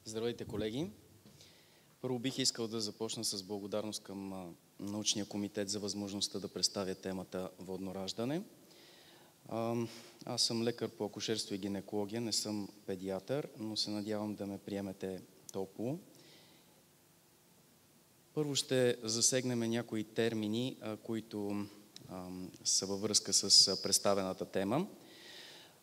Здравейте, колеги! Първо бих искал да започна с благодарност към научния комитет за възможността да представя темата водно раждане. Аз съм лекар по акушерство и гинекология, не съм педиатър, но се надявам да ме приемете топло. Първо ще засегнем някои термини, които са във връзка с представената тема.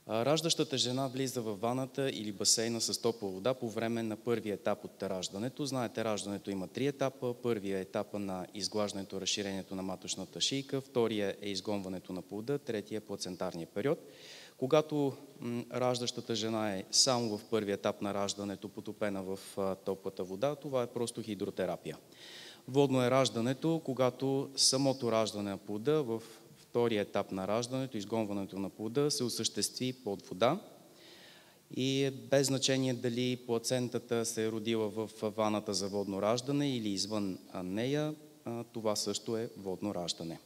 Раждащата жена влиза във ваната или басейна с топла вода по време на първия етап от раждането. Знаете, раждането има 3 етапа. Първият е етапа на изглаждането, разширението на маточната шийка, втория е изгонването на плода, третия е плацентарния период. Когато раждащата жена е само в първия етап на раждането, потопена в топлата вода, това е просто хидротерапия. Водно е раждането, когато самото раждане на плода в втория етап на раждането, изгонването на плода, се осъществи под вода и без значение дали плацентата се е родила в ваната за водно раждане или извън нея, това също е водно раждане.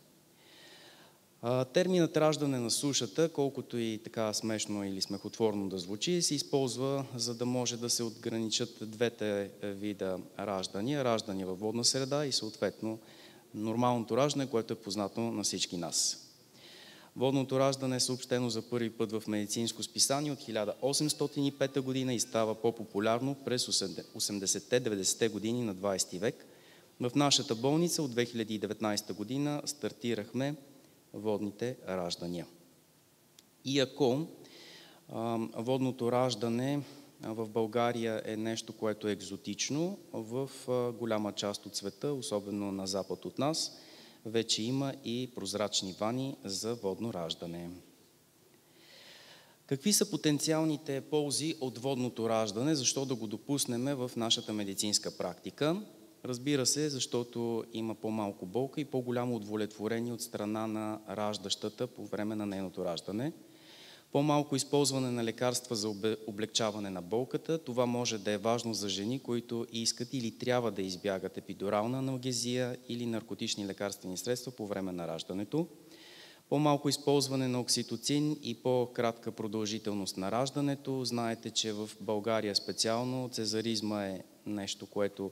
Терминът раждане на сушата, колкото и така смешно или смехотворно да звучи, се използва, за да може да се отграничат двете вида раждания. Раждания във водна среда и съответно нормалното раждане, което е познато на всички нас. Водното раждане е съобщено за първи път в медицинско списание от 1805 година и става по-популярно през 80-те-90-те години на 20 век. В нашата болница от 2019 година стартирахме водните раждания. И ако водното раждане в България е нещо, което е екзотично, в голяма част от света, особено на запад от нас, вече има и прозрачни вани за водно раждане. Какви са потенциалните ползи от водното раждане? Защо да го допуснем в нашата медицинска практика? Разбира се, защото има по-малко болка и по-голямо удовлетворение от страна на раждащата по време на нейното раждане. По-малко използване на лекарства за облегчаване на болката. Това може да е важно за жени, които искат или трябва да избягат епидурална аналгезия или наркотични лекарствени средства по време на раждането. По-малко използване на окситоцин и по-кратка продължителност на раждането. Знаете, че в България специално цезаризма е нещо, което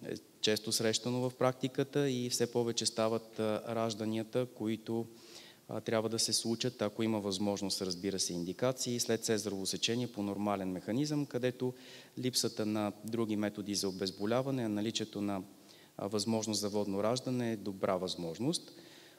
е често срещано в практиката и все повече стават ражданията, които трябва да се случат, ако има възможност, разбира се, индикации, след цезарово сечение по нормален механизъм, където липсата на други методи за обезболяване, наличието на възможност за водно раждане е добра възможност.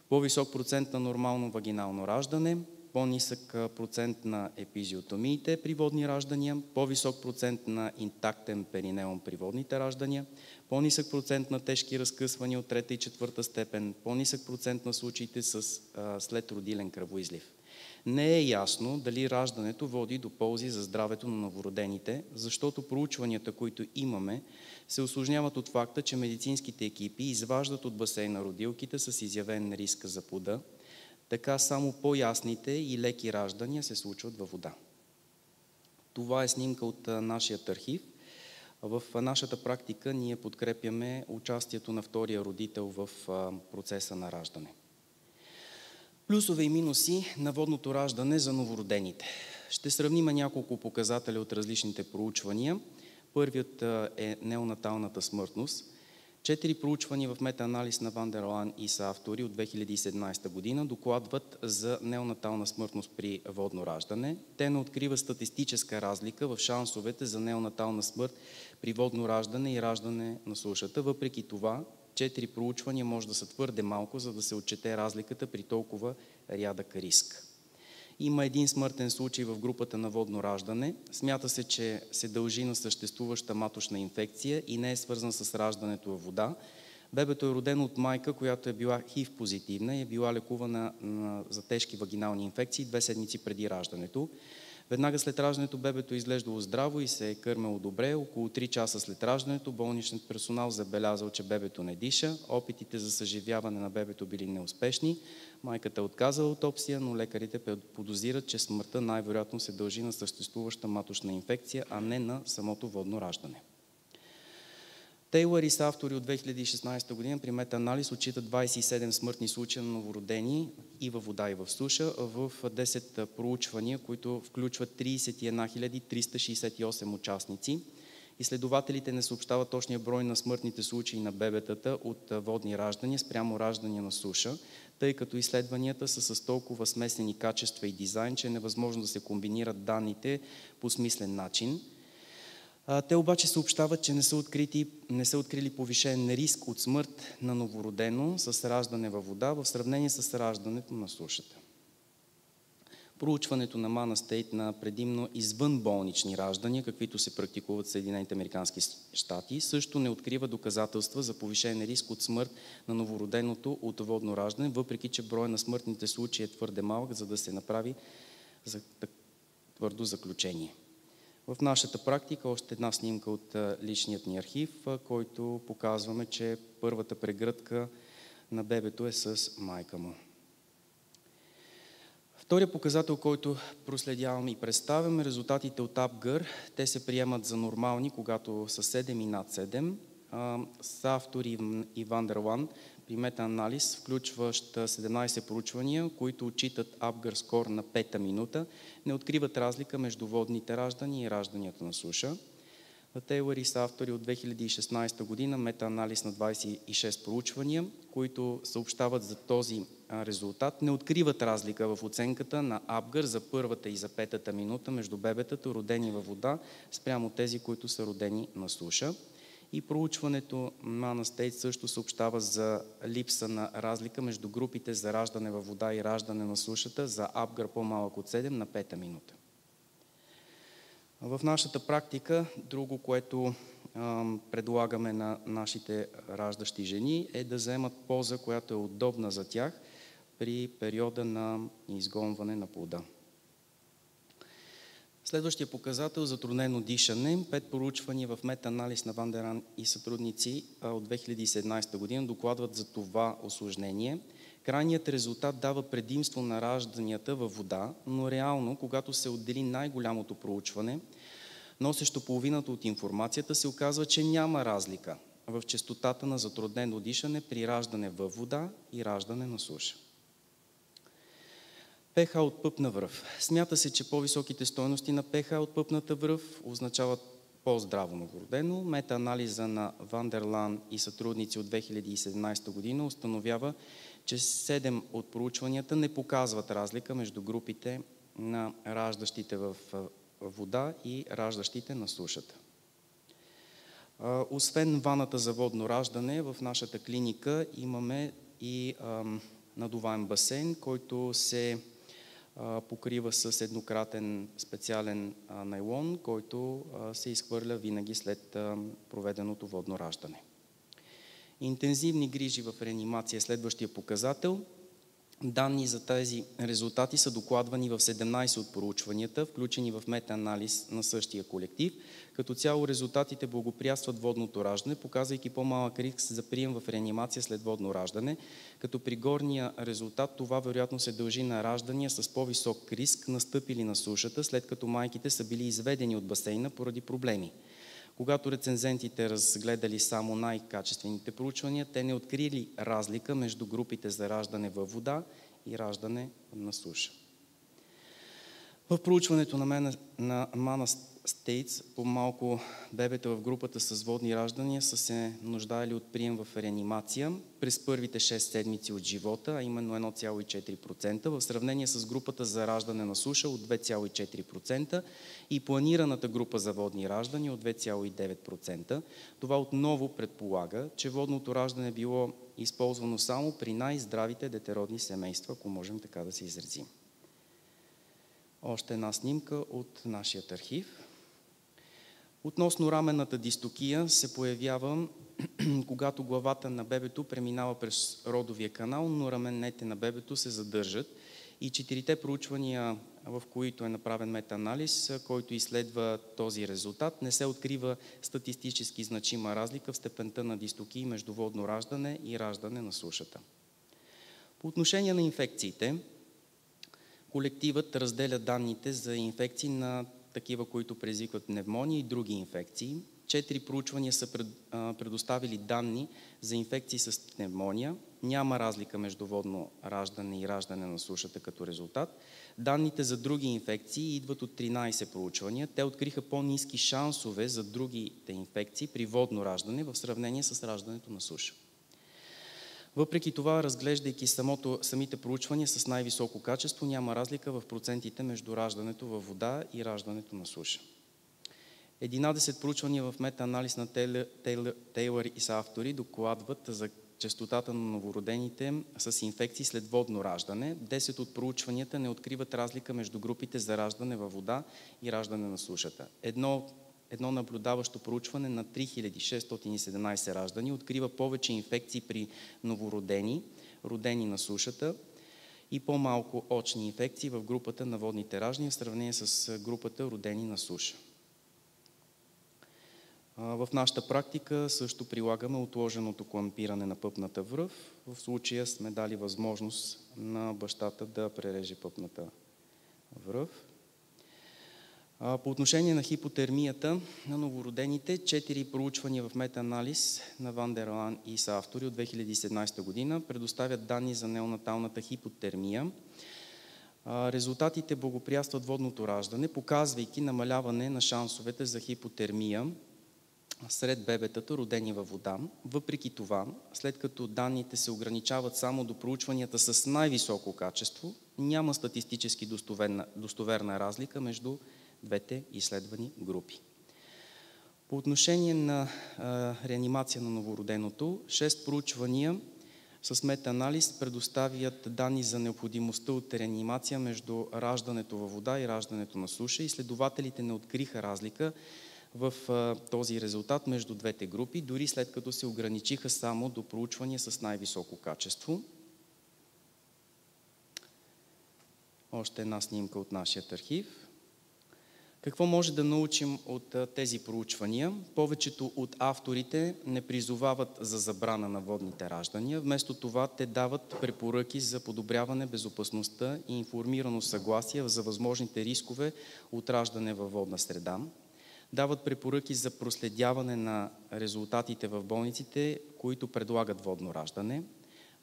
По-висок процент на нормално вагинално раждане, по-нисък процент на епизиотомиите при водни раждания, по-висок процент на интактен перинеум при водните раждания, по-нисък процент на тежки разкъсвания от 3-та и 4-та степен, по-нисък процент на случаите с следродилен кръвоизлив. Не е ясно дали раждането води до ползи за здравето на новородените, защото проучванията, които имаме, се усложняват от факта, че медицинските екипи изваждат от басейна родилките с изявен риск за плода. Така само по-ясните и леки раждания се случват във вода. Това е снимка от нашия архив. В нашата практика ние подкрепяме участието на втория родител в процеса на раждане. Плюсове и минуси на водното раждане за новородените. Ще сравним няколко показателя от различните проучвания. Първият е неонаталната смъртност. 4 проучвания в метаанализ на Ван дер Лан и са автори от 2017 година докладват за неонатална смъртност при водно раждане. Те не откриват статистическа разлика в шансовете за неонатална смърт при водно раждане и раждане на сушата. Въпреки това, 4 проучвания може да са твърде малко, за да се отчете разликата при толкова рядък риск. Има един смъртен случай в групата на водно раждане. Смята се, че се дължи на съществуваща маточна инфекция и не е свързан с раждането във вода. Бебето е родено от майка, която е била ХИВ позитивна и е била лекувана за тежки вагинални инфекции 2 седмици преди раждането. Веднага след раждането бебето е изглеждало здраво и се е кърмело добре. Около 3 часа след раждането болничният персонал забелязал, че бебето не диша. Опитите за съживяване на бебето били неуспешни. Майката е отказала аутопсия, но лекарите подозират, че смъртта най-вероятно се дължи на съществуваща маточна инфекция, а не на самото водно раждане. Тейлър и са автори от 2016 година при метаанализ отчитат 27 смъртни случая на новородени и във вода, и в суша в 10 проучвания, които включват 31 368 участници. Изследователите не съобщават точния брой на смъртните случаи на бебетата от водни раждания спрямо раждания на суша, тъй като изследванията са с толкова смесени качества и дизайн, че е невъзможно да се комбинират данните по смислен начин. Те обаче съобщават, че не са открили повишен риск от смърт на новородено с раждане във вода в сравнение с раждането на сушата. Проучването на Мана Стейт на предимно извънболнични раждания, каквито се практикуват в Съединените американски щати, също не открива доказателства за повишен риск от смърт на новороденото от водно раждане, въпреки че броя на смъртните случаи е твърде малък, за да се направи твърдо заключение. В нашата практика още една снимка от личният ни архив, който показваме, че първата прегръдка на бебето е с майка му. Втория показател, който проследяваме и представяме, резултатите от Апгър. Те се приемат за нормални, когато са 7 и над 7. С автори и Вандерлан при метаанализ, включващ 17 проучвания, които отчитат Апгър скор на 5-та минута, не откриват разлика между водните раждания и ражданията на суша. Тейлър и са автори от 2016 година метаанализ на 26 проучвания, които съобщават за този резултат, не откриват разлика в оценката на Апгър за първата и за 5-та минута между бебетата, родени във вода, спрямо тези, които са родени на суша. И проучването Мана Стейт също съобщава за липса на разлика между групите за раждане във вода и раждане на сушата за Апгър по-малък от 7 на 5-та минута. В нашата практика, друго, което предлагаме на нашите раждащи жени, е да вземат поза, която е удобна за тях при периода на изгонване на плода. Следващия показател – затруднено дишане. 5 проучвания в метаанализ на Вандерлан и сътрудници от 2017 година докладват за това усложнение. Крайният резултат дава предимство на ражданията във вода, но реално, когато се отдели най-голямото проучване, носещо половината от информацията, се оказва, че няма разлика в честотата на затруднено дишане при раждане във вода и раждане на суша. ПХ от пъпна връв. Смята се, че по-високите стойности на ПХ от пъпната връв означават по-здраво новородено. Метаанализа на Вандерлан и сътрудници от 2017 година установява, че 7 от проучванията не показват разлика между групите на раждащите в вода и раждащите на сушата. Освен ваната за водно раждане, в нашата клиника имаме и надуваем басейн, който се покрива с еднократен специален найлон, който се изхвърля винаги след проведеното водно раждане. Интензивни грижи в реанимация е следващия показател. Данни за тези резултати са докладвани в 17 от проучванията, включени в метаанализ на същия колектив. Като цяло резултатите благоприятстват водното раждане, показвайки по-малък риск за прием в реанимация след водно раждане, като при горния резултат това вероятно се дължи на раждания с по-висок риск, настъпили на сушата, след като майките са били изведени от басейна поради проблеми. Когато рецензентите разгледали само най-качествените проучвания, те не открили разлика между групите за раждане във вода и раждане на суша. В проучването на Мана Стейтс по-малко бебета в групата с водни раждания са се нуждаели от прием в реанимация през първите 6 седмици от живота, а именно 1,4%, в сравнение с групата за раждане на суша от 2,4% и планираната група за водни раждания от 2,9%. Това отново предполага, че водното раждане било използвано само при най-здравите детеродни семейства, ако можем така да се изразим. Още една снимка от нашия архив. Относно раменната дистокия се появява, когато главата на бебето преминава през родовия канал, но раменете на бебето се задържат. И 4-те проучвания, в които е направен метаанализ, който изследва този резултат, не се открива статистически значима разлика в степента на дистокии между водно раждане и раждане на сушата. По отношение на инфекциите, колективът разделя данните за инфекции на такива, които предизвикват пневмония и други инфекции. 4 проучвания са предоставили данни за инфекции с пневмония. Няма разлика между водно раждане и раждане на сушата като резултат. Данните за други инфекции идват от 13 проучвания. Те откриха по-ниски шансове за другите инфекции при водно раждане в сравнение с раждането на суша. Въпреки това, разглеждайки самите проучвания с най-високо качество, няма разлика в процентите между раждането във вода и раждането на суша. 11 проучвания в метаанализ на Тейлър и съавтори докладват за честотата на новородените с инфекции след водно раждане. 10 от проучванията не откриват разлика между групите за раждане във вода и раждане на сушата. Едно наблюдаващо проучване на 3617 раждани открива повече инфекции при новородени, родени на сушата, и по-малко очни инфекции в групата на водните раждания в сравнение с групата родени на суша. В нашата практика също прилагаме отложеното клампиране на пъпната връв. В случая сме дали възможност на бащата да пререже пъпната връв. По отношение на хипотермията на новородените, 4 проучвания в метаанализ на Ван дер Лан и съавтори от 2017 година предоставят данни за неонаталната хипотермия. Резултатите благоприятстват водното раждане, показвайки намаляване на шансовете за хипотермия сред бебетата, родени във вода. Въпреки това, след като данните се ограничават само до проучванията с най-високо качество, няма статистически достоверна разлика между двете изследвани групи. По отношение на реанимация на новороденото, 6 проучвания с метаанализ предоставят данни за необходимостта от реанимация между раждането във вода и раждането на суша. Изследователите не откриха разлика в този резултат между двете групи, дори след като се ограничиха само до проучвания с най-високо качество. Още една снимка от нашия архив. Какво може да научим от тези проучвания? Повечето от авторите не призовават за забрана на водните раждания. Вместо това те дават препоръки за подобряване безопасността и информирано съгласие за възможните рискове от раждане във водна среда. Дават препоръки за проследяване на резултатите в болниците, които предлагат водно раждане.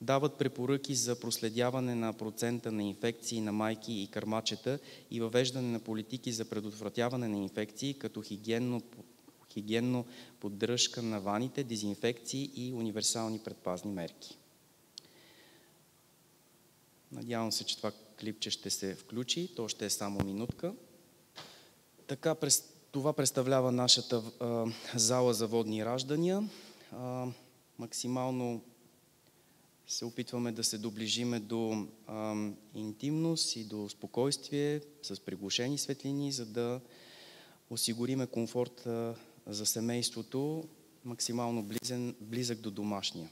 Дават препоръки за проследяване на процента на инфекции на майки и кърмачета и въвеждане на политики за предотвратяване на инфекции, като хигиенно поддръжка на ваните, дезинфекции и универсални предпазни мерки. Надявам се, че това клипче ще се включи. То ще е само минутка. Така, това представлява нашата зала за водни раждания. Максимално се опитваме да се доближиме до интимност и до спокойствие с приглушени светлини, за да осигуриме комфорт за семейството, максимално близък до домашния.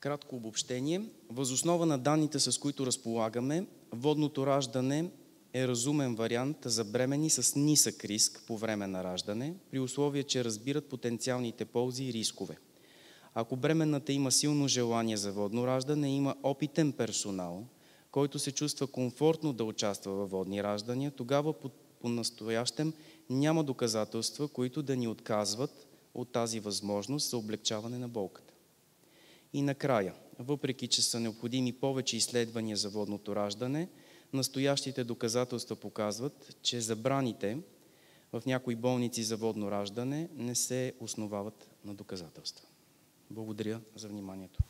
Кратко обобщение. Въз основа на данните, с които разполагаме, водното раждане е разумен вариант за бремени с нисък риск по време на раждане, при условие, че разбират потенциалните ползи и рискове. Ако бременната има силно желание за водно раждане, има опитен персонал, който се чувства комфортно да участва във водни раждания, тогава по-настоящем няма доказателства, които да ни отказват от тази възможност за облегчаване на болката. И накрая, въпреки че са необходими повече изследвания за водното раждане, настоящите доказателства показват, че забраните в някои болници за водно раждане не се основават на доказателства. Благодаря за вниманието.